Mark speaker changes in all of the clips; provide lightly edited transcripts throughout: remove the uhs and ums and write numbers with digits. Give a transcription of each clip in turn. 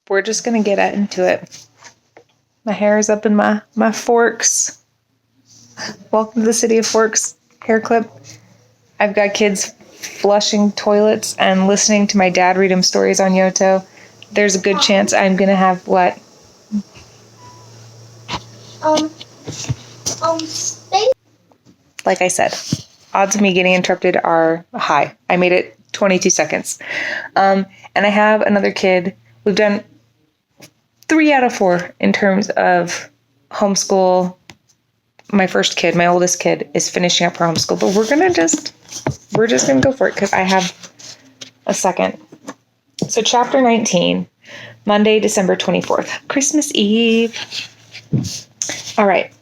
Speaker 1: we're just going to get into it. My hair is up in my Forks. Welcome to the city of Forks hair clip. I've got kids flushing toilets and listening to my dad read them stories on Yoto. There's a good chance I'm going to have what? Space. Like I said, odds of me getting interrupted are high. I made it 22 seconds. And I have another kid. We've done 3 out of 4 in terms of homeschool. My first kid, my oldest kid, is finishing up her homeschool, but we're just gonna go for it because I have a second. So chapter 19, Monday, December 24th, Christmas Eve. All right.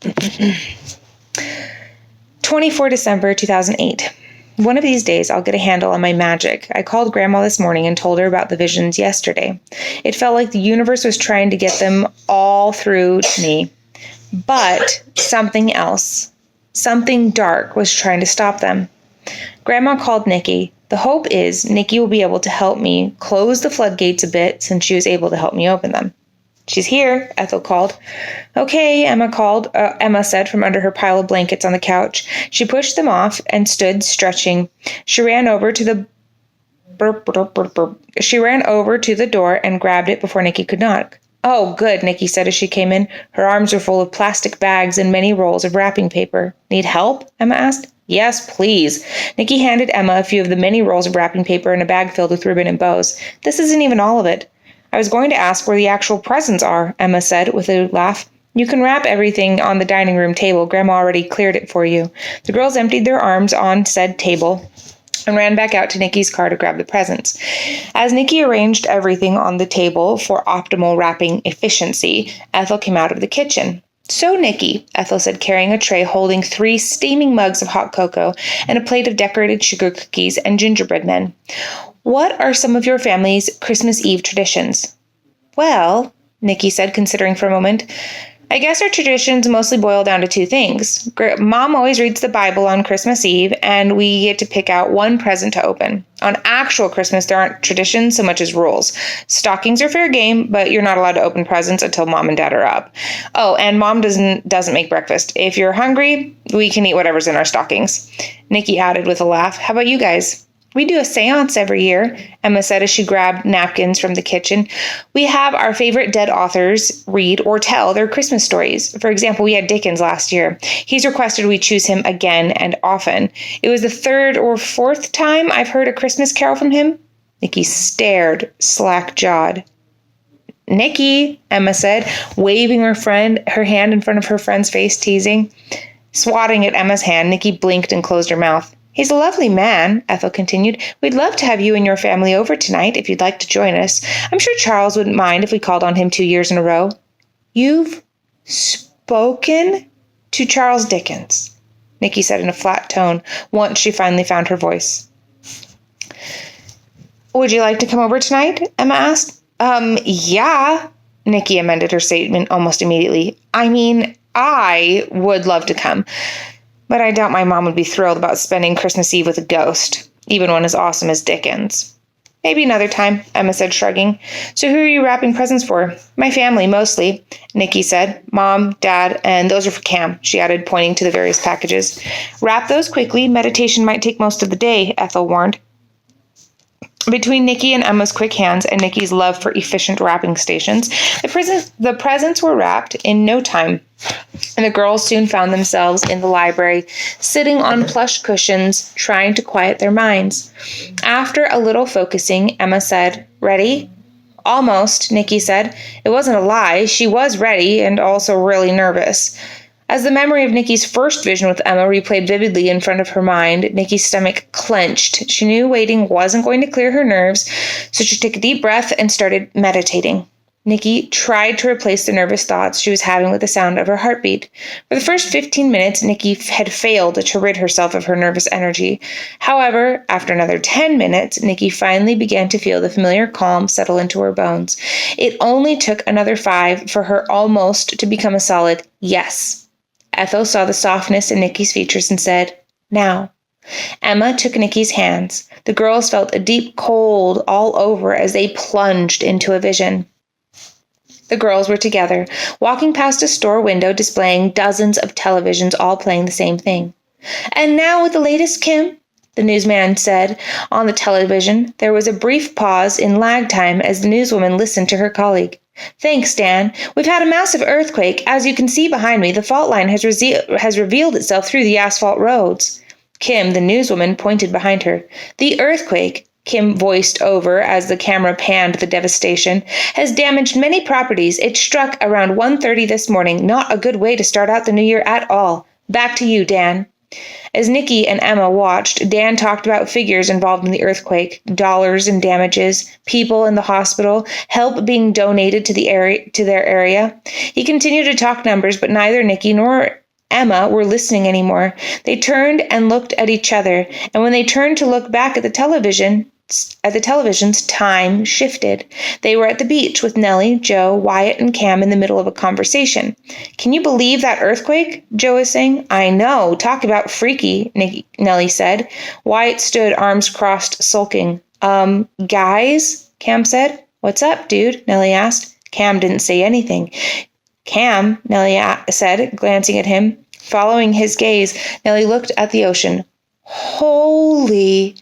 Speaker 1: 24 December 2008. One of these days, I'll get a handle on my magic. I called Grandma this morning and told her about the visions yesterday. It felt like the universe was trying to get them all through to me. But something else, something dark, was trying to stop them. Grandma called Nikki. The hope is Nikki will be able to help me close the floodgates a bit since she was able to help me open them. She's here, Ethel called. Okay, Emma said from under her pile of blankets on the couch. She pushed them off and stood stretching. She ran over to the door and grabbed it before Nikki could knock. Oh, good, Nikki said as she came in. Her arms were full of plastic bags and many rolls of wrapping paper. Need help? Emma asked. Yes, please. Nikki handed Emma a few of the many rolls of wrapping paper and a bag filled with ribbon and bows. This isn't even all of it. I was going to ask where the actual presents are, Emma said with a laugh. You can wrap everything on the dining room table. Grandma already cleared it for you. The girls emptied their arms on said table and ran back out to Nikki's car to grab the presents. As Nikki arranged everything on the table for optimal wrapping efficiency, Ethel came out of the kitchen. So, Nikki, Ethel said, carrying a tray holding 3 steaming mugs of hot cocoa and a plate of decorated sugar cookies and gingerbread men. What are some of your family's Christmas Eve traditions? Well, Nikki said, considering for a moment, I guess our traditions mostly boil down to 2 things. Mom always reads the Bible on Christmas Eve, and we get to pick out one present to open. On actual Christmas, there aren't traditions so much as rules. Stockings are fair game, but you're not allowed to open presents until Mom and Dad are up. Oh, and Mom doesn't make breakfast. If you're hungry, we can eat whatever's in our stockings. Nikki added with a laugh. How about you guys? We do a seance every year, Emma said as she grabbed napkins from the kitchen. We have our favorite dead authors read or tell their Christmas stories. For example, we had Dickens last year. He's requested we choose him again and often. It was the 3rd or 4th time I've heard a Christmas carol from him. Nikki stared, slack-jawed. Nikki, Emma said, waving her hand in front of her friend's face, teasing. Swatting at Emma's hand, Nikki blinked and closed her mouth. He's a lovely man, Ethel continued. We'd love to have you and your family over tonight if you'd like to join us. I'm sure Charles wouldn't mind if we called on him 2 years in a row. You've spoken to Charles Dickens, Nikki said in a flat tone, once she finally found her voice. Would you like to come over tonight? Emma asked. Yeah, Nikki amended her statement almost immediately. I mean, I would love to come. But I doubt my mom would be thrilled about spending Christmas Eve with a ghost, even one as awesome as Dickens. Maybe another time, Emma said, shrugging. So who are you wrapping presents for? My family, mostly, Nikki said. Mom, Dad, and those are for Cam, she added, pointing to the various packages. Wrap those quickly. Meditation might take most of the day, Ethel warned. Between Nikki and Emma's quick hands and Nikki's love for efficient wrapping stations, the presents were wrapped in no time, and the girls soon found themselves in the library, sitting on plush cushions, trying to quiet their minds. After a little focusing, Emma said, Ready? Almost, Nikki said. It wasn't a lie. She was ready and also really nervous. As the memory of Nikki's first vision with Emma replayed vividly in front of her mind, Nikki's stomach clenched. She knew waiting wasn't going to clear her nerves, so she took a deep breath and started meditating. Nikki tried to replace the nervous thoughts she was having with the sound of her heartbeat. For the first 15 minutes, Nikki had failed to rid herself of her nervous energy. However, after another 10 minutes, Nikki finally began to feel the familiar calm settle into her bones. It only took another 5 for her almost to become a solid yes. Ethel saw the softness in Nikki's features and said, Now. Emma took Nikki's hands. The girls felt a deep cold all over as they plunged into a vision. The girls were together, walking past a store window displaying dozens of televisions all playing the same thing. "And now with the latest, Kim," the newsman said on the television. There was a brief pause in lag time as the newswoman listened to her colleague. "Thanks, Dan. We've had a massive earthquake. As you can see behind me, the fault line has revealed itself through the asphalt roads." Kim, the newswoman, pointed behind her. "The earthquake," Kim voiced over as the camera panned the devastation, "has damaged many properties. It struck around 1:30 this morning. Not a good way to start out the new year at all. Back to you, Dan." As Nikki and Emma watched, Dan talked about figures involved in the earthquake, dollars in damages, people in the hospital, help being donated to their area. He continued to talk numbers, but neither Nikki nor Emma were listening anymore. They turned and looked at each other, and when they turned to look back at the televisions, time shifted. They were at the beach with Nellie, Joe, Wyatt, and Cam in the middle of a conversation. "Can you believe that earthquake?" Joe was saying. "I know. Talk about freaky," Nellie said. Wyatt stood, arms crossed, sulking. Guys?" Cam said. "What's up, dude?" Nellie asked. Cam didn't say anything. "Cam," Nellie said, glancing at him. Following his gaze, Nellie looked at the ocean. "Holy..."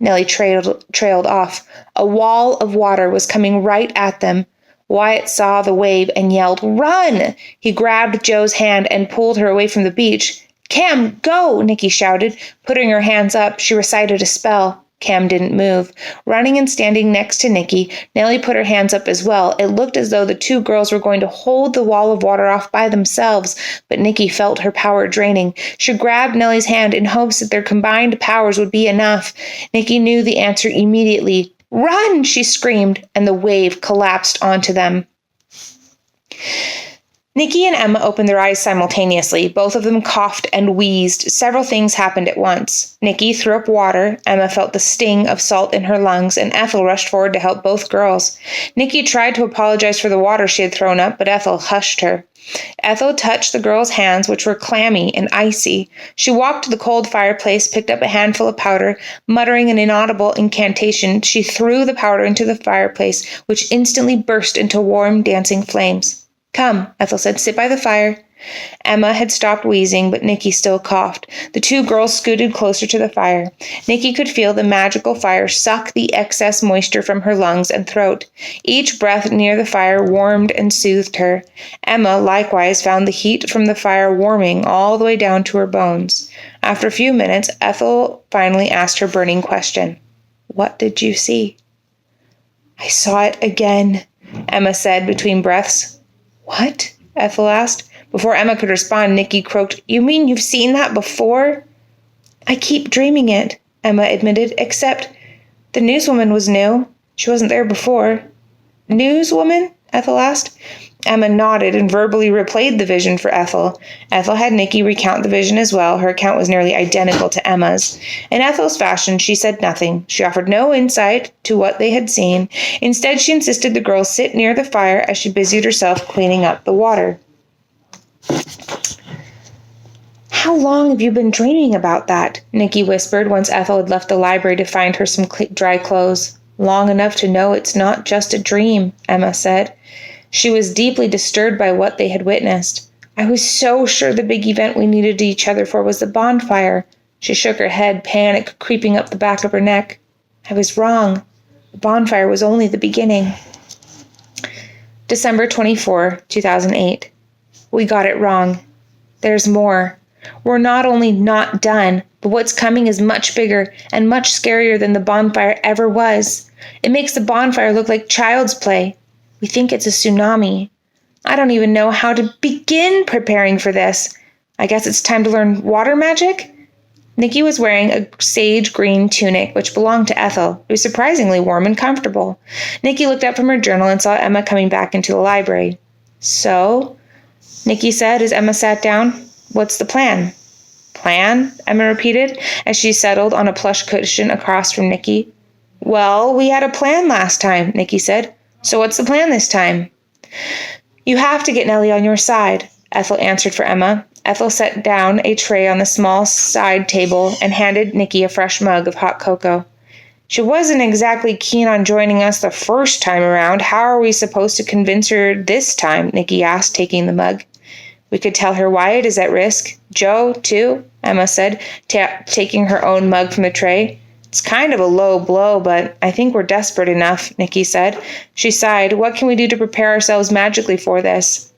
Speaker 1: Nellie trailed off. A wall of water was coming right at them. Wyatt saw the wave and yelled, "Run!" He grabbed Joe's hand and pulled her away from the beach. "Cam, go!" Nikki shouted. Putting her hands up, she recited a spell. Cam didn't move. Running and standing next to Nikki, Nellie put her hands up as well. It looked as though the two girls were going to hold the wall of water off by themselves, but Nikki felt her power draining. She grabbed Nellie's hand in hopes that their combined powers would be enough. Nikki knew the answer immediately. "Run!" she screamed, and the wave collapsed onto them. Nikki and Emma opened their eyes simultaneously. Both of them coughed and wheezed. Several things happened at once. Nikki threw up water. Emma felt the sting of salt in her lungs, and Ethel rushed forward to help both girls. Nikki tried to apologize for the water she had thrown up, but Ethel hushed her. Ethel touched the girls' hands, which were clammy and icy. She walked to the cold fireplace, picked up a handful of powder. Muttering an inaudible incantation, she threw the powder into the fireplace, which instantly burst into warm, dancing flames. "Come," Ethel said, "sit by the fire." Emma had stopped wheezing, but Nikki still coughed. The two girls scooted closer to the fire. Nikki could feel the magical fire suck the excess moisture from her lungs and throat. Each breath near the fire warmed and soothed her. Emma likewise found the heat from the fire warming all the way down to her bones. After a few minutes, Ethel finally asked her burning question. "What did you see?" "I saw it again," Emma said between breaths. "What?" Ethel asked. Before Emma could respond, Nikki croaked, "You mean you've seen that before?" "I keep dreaming it," Emma admitted, "except the newswoman was new. She wasn't there before." "Newswoman?" Ethel asked. Emma nodded and verbally replayed the vision for Ethel. Ethel had Nikki recount the vision as well. Her account was nearly identical to Emma's. In Ethel's fashion, she said nothing. She offered no insight to what they had seen. Instead, she insisted the girls sit near the fire as she busied herself cleaning up the water. "How long have you been dreaming about that?" Nikki whispered once Ethel had left the library to find her some dry clothes. "Long enough to know it's not just a dream," Emma said. She was deeply disturbed by what they had witnessed. "I was so sure the big event we needed each other for was the bonfire." She shook her head, panic creeping up the back of her neck. "I was wrong. The bonfire was only the beginning." December 24, 2008. We got it wrong. There's more. We're not only not done, but what's coming is much bigger and much scarier than the bonfire ever was. It makes the bonfire look like child's play. We think it's a tsunami. I don't even know how to begin preparing for this. I guess it's time to learn water magic? Nikki was wearing a sage green tunic, which belonged to Ethel. It was surprisingly warm and comfortable. Nikki looked up from her journal and saw Emma coming back into the library. "So?" Nikki said as Emma sat down. "What's the plan?" "Plan?" Emma repeated as she settled on a plush cushion across from Nikki. "Well, we had a plan last time," Nikki said. "So what's the plan this time?" "You have to get Nellie on your side," Ethel answered for Emma. Ethel set down a tray on the small side table and handed Nikki a fresh mug of hot cocoa. She wasn't exactly keen on joining us the first time around. How are we supposed to convince her this time? Nikki asked, taking the mug. We could tell her Wyatt is at risk. Joe, too, Emma said, taking her own mug from the tray. It's kind of a low blow, but I think we're desperate enough, Nikki said. She sighed. What can we do to prepare ourselves magically for this?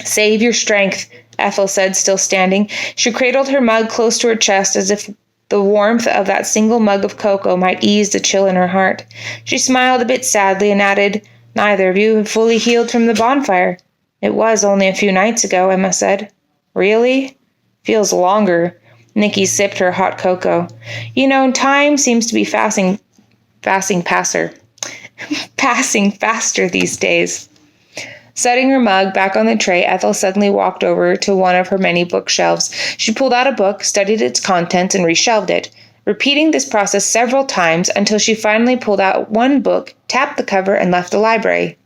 Speaker 1: Save your strength, Ethel said, still standing. She cradled her mug close to her chest as if the warmth of that single mug of cocoa might ease the chill in her heart. She smiled a bit sadly and added, Neither of you have fully healed from the bonfire. It was only a few nights ago, Emma said. Really? Feels longer. Nikki sipped her hot cocoa. You know, time seems to be passing faster these days. Setting her mug back on the tray, Ethel suddenly walked over to one of her many bookshelves. She pulled out a book, studied its contents, and reshelved it, repeating this process several times until she finally pulled out one book, tapped the cover, and left the library.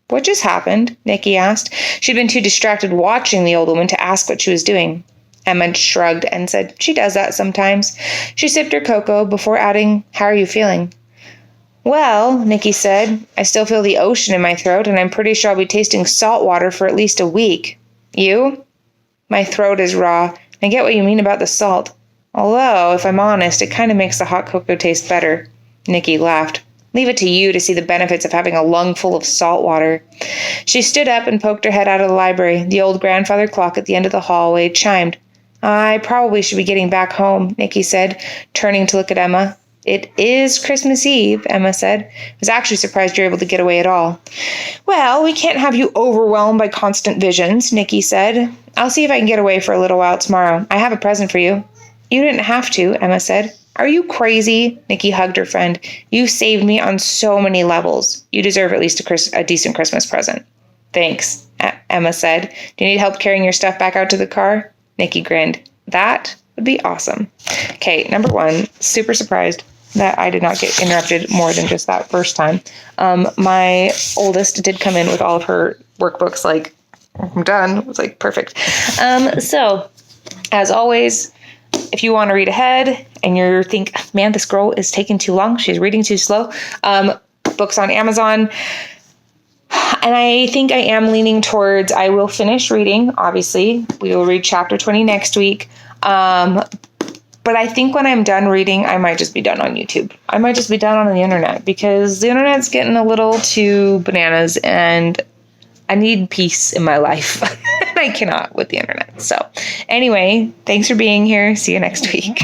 Speaker 1: What just happened? Nikki asked. She'd been too distracted watching the old woman to ask what she was doing. Emma shrugged and said, She does that sometimes. She sipped her cocoa before adding, How are you feeling? Well, Nikki said, I still feel the ocean in my throat, and I'm pretty sure I'll be tasting salt water for at least a week. You? My throat is raw. I get what you mean about the salt. Although, if I'm honest, it kind of makes the hot cocoa taste better. Nikki laughed. Leave it to you to see the benefits of having a lung full of salt water. She stood up and poked her head out of the library. The old grandfather clock at the end of the hallway chimed. I probably should be getting back home, Nikki said, turning to look at Emma. It is Christmas Eve, Emma said. I was actually surprised you're able to get away at all. Well, we can't have you overwhelmed by constant visions, Nikki said. I'll see if I can get away for a little while tomorrow. I have a present for you. You didn't have to, Emma said. Are you crazy? Nikki hugged her friend. You saved me on so many levels. You deserve at least a decent Christmas present. Thanks, Emma said. Do you need help carrying your stuff back out to the car? Nikki grinned. That would be awesome. Okay, number one, super surprised that I did not get interrupted more than just that first time. My oldest did come in with all of her workbooks, like, I'm done. It was like, perfect. So, as always, if you want to read ahead and you think, man, this girl is taking too long, she's reading too slow, books on Amazon. And I think I am leaning towards, I will finish reading, obviously. We will read chapter 20 next week. But I think when I'm done reading, I might just be done on YouTube. I might just be done on the internet because the internet's getting a little too bananas and I need peace in my life. And I cannot with the internet. So anyway, thanks for being here. See you next week.